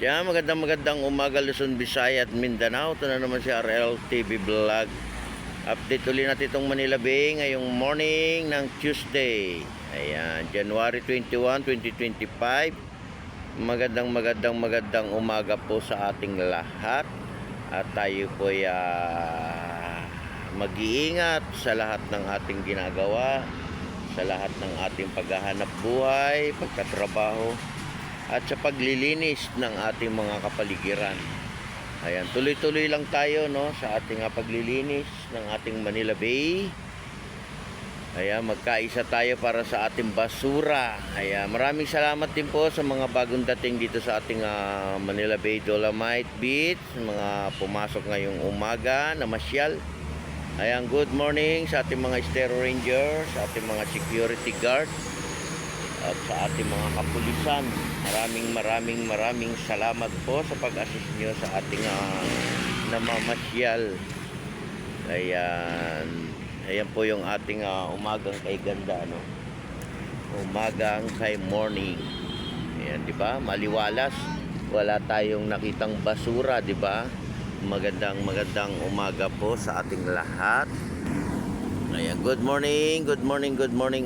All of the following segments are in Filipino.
Yan, magandang umaga Luzon, Visayas at Mindanao. Ito na naman si RL TV Vlog. Update ulit natin itong Manila Bay ngayong morning ng Tuesday. Ayan, January 21, 2025. Magandang umaga po sa ating lahat. At tayo po ay mag-iingat sa lahat ng ating ginagawa, sa lahat ng ating paghahanap buhay, pagtatrabaho, at sa paglilinis ng ating mga kapaligiran. Ayan, tuloy-tuloy lang tayo sa ating paglilinis ng ating Manila Bay. Ayan, magkaisa tayo para sa ating basura. Ayan, maraming salamat din po sa mga bagong dating dito sa ating Manila Bay Dolomite Beach, mga pumasok ngayong umaga na masyal. Ayan, good morning sa ating mga Estero Rangers, sa ating mga security guard, at sa ating mga kapulisan. Maraming salamat po sa pag-assist nyo sa ating namamasyal. Ayan po yung ating umagang kay ganda, umagang kay morning. Ayan, di ba? Maliwalas, wala tayong nakitang basura, di ba? Magandang umaga po sa ating lahat. Ayan, good morning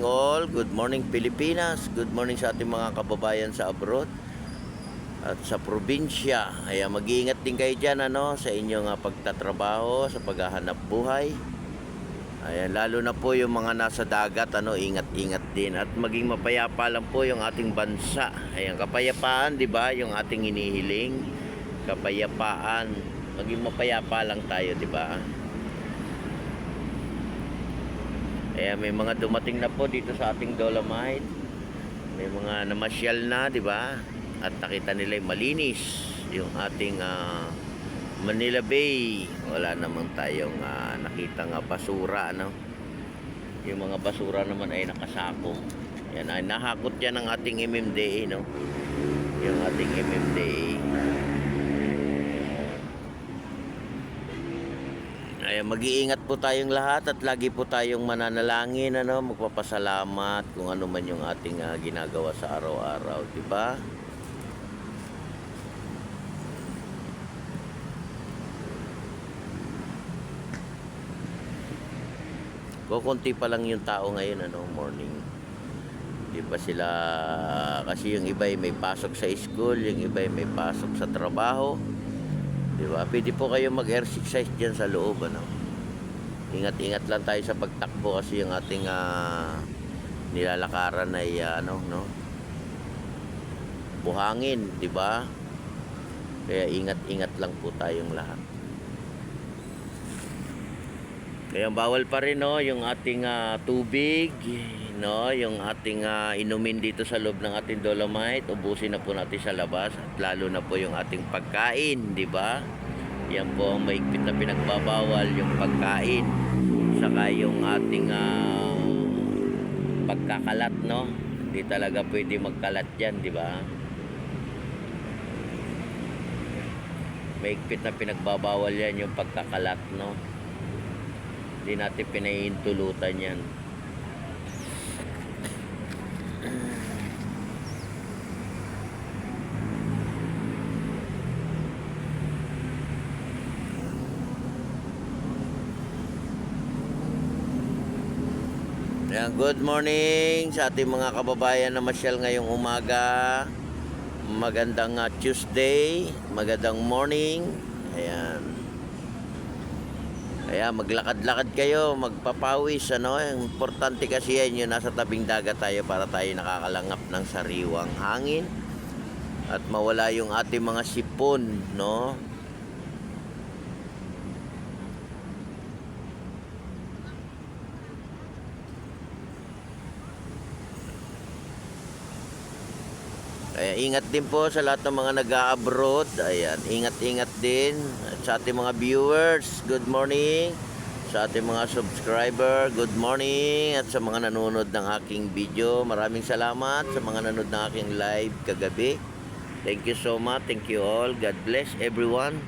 all. Good morning Pilipinas. Good morning sa ating mga kababayan sa abroad at sa probinsya. Ayan, mag-iingat din kayo dyan sa inyong pagtatrabaho, sa paghahanap buhay. Ayan, lalo na po yung mga nasa dagat, ingat-ingat din. At maging mapayapa lang po yung ating bansa. Ayan, kapayapaan, di ba? Yung ating hinihiling. Kapayapaan. Maging mapayapa lang tayo, di ba? Ayan, may mga dumating na po dito sa ating Dolomite. May mga namasyal na, di ba? At nakita nila malinis yung ating Manila Bay. Wala namang tayong nakitang basura, Yung mga basura naman ay nakasako. Yan ay nahakot yan ng ating MMDA, Yung ating MMDA. Ay, mag-iingat po tayong lahat at lagi po tayong mananalangin, magpapasalamat kung ano man yung ating ginagawa sa araw-araw, di ba? Kukunti pa lang yung tao ngayon, morning. Di ba sila, kasi yung iba ay may pasok sa school, yung iba ay may pasok sa trabaho. Diba? Pwede po kayo mag-exercise dyan sa loob, Ingat-ingat lang tayo sa pagtakbo kasi yung ating nilalakaran ay buhangin, di ba? Kaya ingat-ingat lang po tayong lahat. Kaya bawal pa rin yung ating tubig, yung ating inumin dito sa loob ng ating Dolomite, ubusin na po natin sa labas, at lalo na po yung ating pagkain, di ba? Yan po ang mahigpit na pinagbabawal, yung pagkain, saka yung ating pagkakalat, Hindi talaga pwede magkalat yan, di ba? Mahigpit na pinagbabawal yan yung pagkakalat, Hindi natin pinahihintulutan yan. Ayan, good morning sa ating mga kababayan na masyal ngayong umaga. Magandang Tuesday, magandang morning. Ayan. Kaya maglakad-lakad kayo, magpapawis, Importante kasi yan, yung nasa tabing dagat tayo para tayo nakakalangap ng sariwang hangin at mawala yung ating mga sipon, Kaya ingat din po sa lahat ng mga nag-a-abroad. Ayan, ingat-ingat din. At sa ating mga viewers, good morning. Sa ating mga subscriber, good morning. At sa mga nanonood ng aking video, maraming salamat sa mga nanonood ng aking live kagabi. Thank you so much. Thank you all. God bless everyone.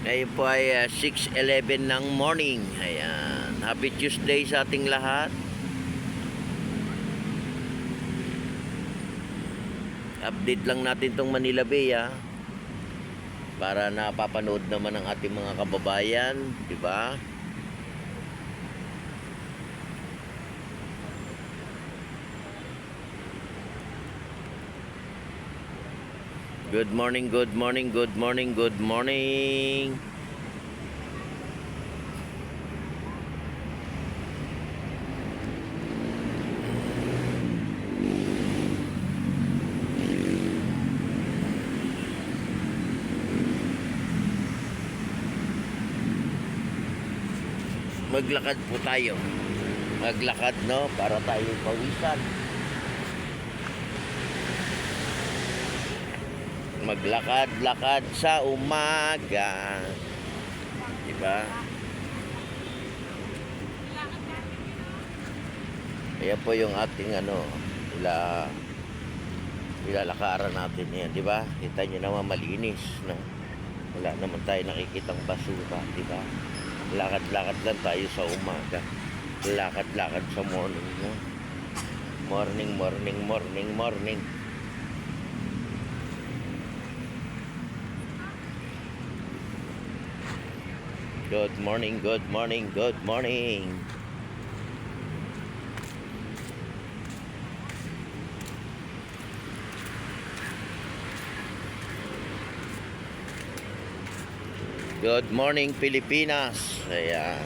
Ngayon po ay 6:11 ng morning. Ayan. Happy Tuesday sa ating lahat. Update lang natin tong Manila Bay, para napapanood naman ng ating mga kababayan, di ba? Good morning, good morning, good morning, good morning. Maglakad po tayo. Maglakad, no? Para tayo pawisan. Maglakad-lakad sa umaga. Diba? Ayan po yung ating ilalakaran natin yan, diba? Kita nyo naman malinis, no? Wala naman tayo nakikitang basura, diba? Lakad-lakad lang tayo sa umaga. Lakad-lakad sa morning, no? Morning, morning, morning, morning. Good morning, good morning, good morning. Good morning, Pilipinas. Ayan.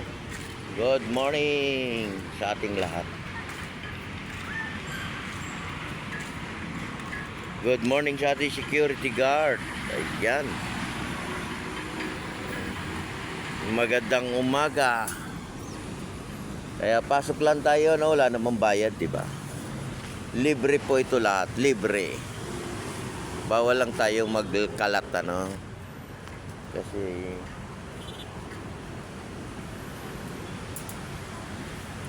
Good morning sa ating lahat. Good morning sa ating security guard. Ayan. Magandang umaga. Kaya pasok lang tayo, no? Wala namang bayad, diba? Libre po ito lahat. Libre. Bawal lang tayong magkalat, ano? Kasi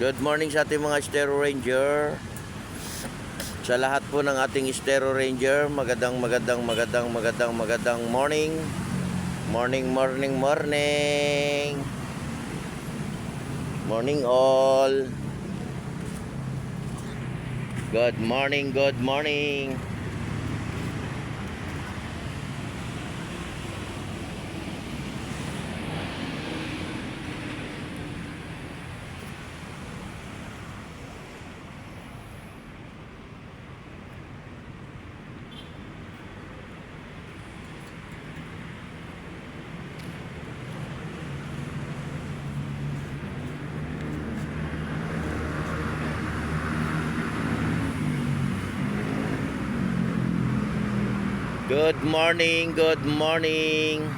good morning sa ating mga Estero Ranger. Sa lahat po ng ating Estero Ranger, magandang morning. Morning, morning, morning. Morning all. Good morning, good morning. Good morning, good morning.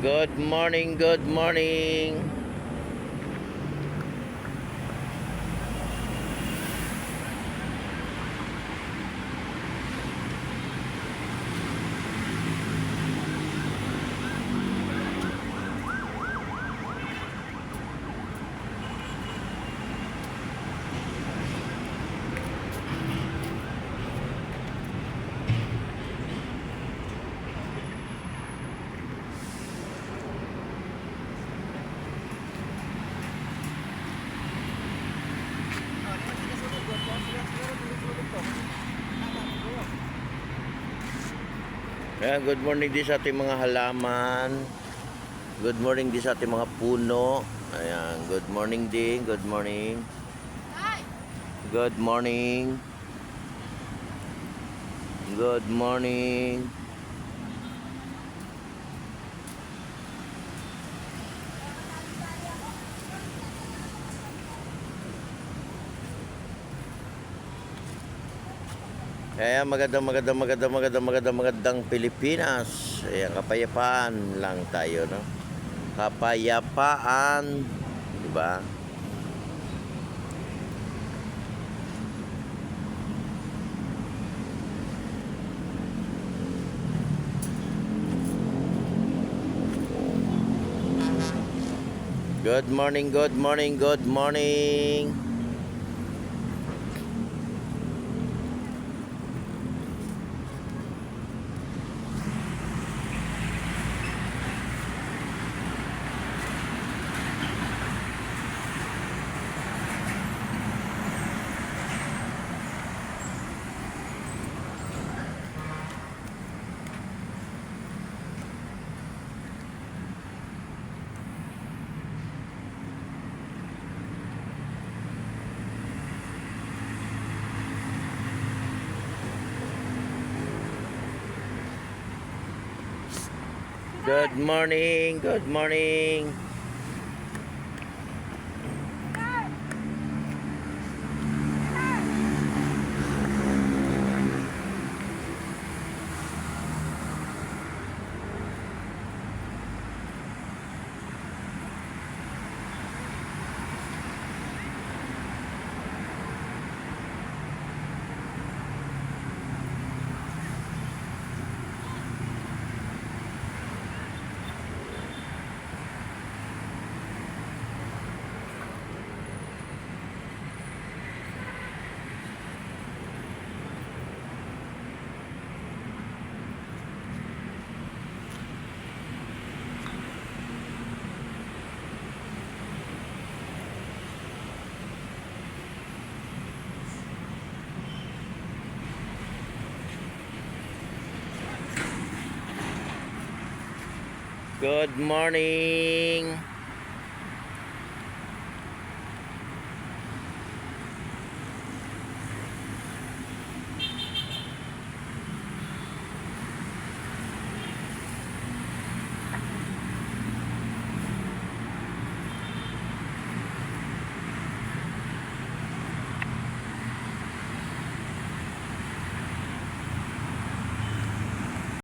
Good morning, good morning. Ayan, good morning din sa ating mga halaman. Good morning din sa ating mga puno. Ayan, good morning din. Good morning. Good morning. Good morning. Kaya magandang Pilipinas. Ayan, kapayapaan lang tayo, no? Kapayapaan, di ba? Good morning, good morning, good morning. Good morning, good morning. Good morning.